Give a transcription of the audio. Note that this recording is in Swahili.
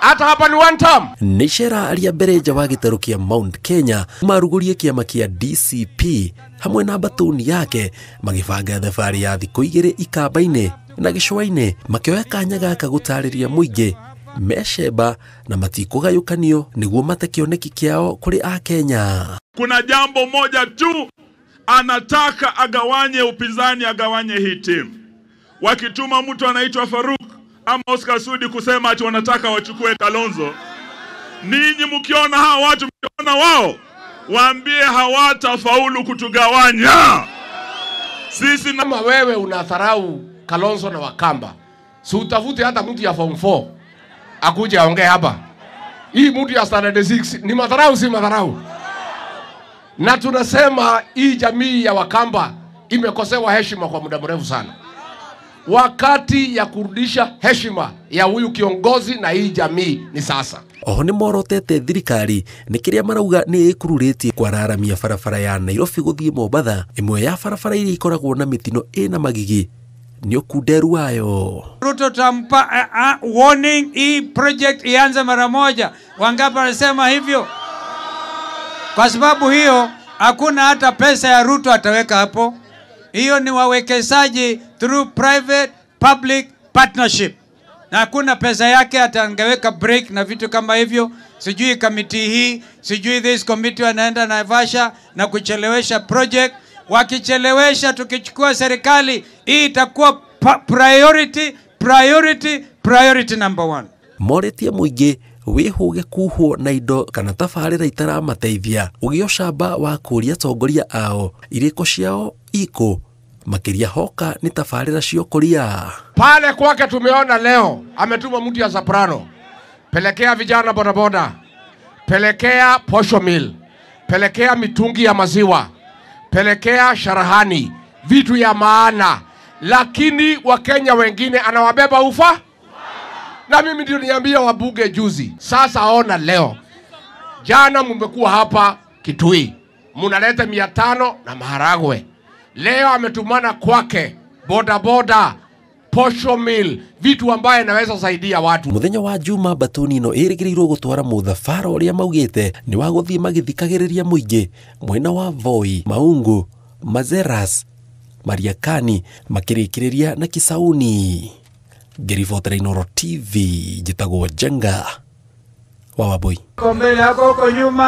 Hata hapa ni one term. Nishera aria mbere nja wa gitaru kia Mount Kenya marugurie kiama kia DCP hamwe na batuni yake magibanga thabari ya thiku igiri ikamba-ini na gicwa-ini makioya kanya gaka gutariria muingi mesheba na matikugayukanio niguo mate kioneki kiao kuri a Kenya. Kuna jambo moja tu anataka agawanye upinzani, agawanye hii timu. Wakituma mtu anaitwa Faruk ama Oscar Sudi kusema ati wanataka wachukue Kalonzo, ninyi mkiona hawa watu, mkiona wao, waambie hawatafaulu kutugawanya sisi. Kama wewe unadharau Kalonzo na Wakamba, si utafute hata mtu ya form 4 akuje aongee hapa. Hii mtu ya standard 6 ni madharau, si madharau? Na tunasema hii jamii ya Wakamba imekosewa heshima kwa muda mrefu sana. Wakati ya kurudisha heshima ya huyu kiongozi na hii jamii ni sasa. Oho ni morotete thirikari ni kiria marauga ni ikururiti kwararamia barabara ya Nairobi guthie Mombatha, imwe ya barabara iria ikoragwo na mitino ina magigi ni ukunderu wayo. Ruto tampa warning, hii project ianze mara moja. Wangapi wanasema hivyo? Kwa sababu hiyo hakuna hata pesa ya Ruto ataweka hapo. Hiyo ni wawekezaji through private public partnership, na hakuna pesa yake atangeweka break na vitu kama hivyo. Sijui committee hii, sijui this committee wanaenda Naivasha na kuchelewesha project. Wakichelewesha, tukichukua serikali, hii itakuwa priority number 1. Moretia muingi wihuge kuhwo na indo kana tabarira itaramateithia ugio shamba wa kuria tongoria ao iriko ciao iko makiria hoka ni tabarira cio kuria. Pale kwake tumeona leo ametuma mtu ya Soprano, pelekea vijana bodaboda, pelekea posho mill, pelekea mitungi ya maziwa, pelekea sharahani, vitu ya maana. Lakini Wakenya wengine anawabeba ufa. Na mimi ndio niambia wabunge juzi. Sasa ona leo, jana mmekuwa hapa Kitui, mnaleta 500 na maharagwe. Leo ametumana kwake bodaboda, posho mill, vitu ambaye naweza saidia watu. Muthenya wa Juma batuni no irigirirwo gutwara muthafara uria maugite ni wa guthie magithikagiriria muingi mwena wa Voi, Maungu, Mazeras, Mariakani makirikiriria na Kisauni. Ngiribotera Inooro TV, jitagwo Jenga wa Wambui. Kombe yako kwa nyuma.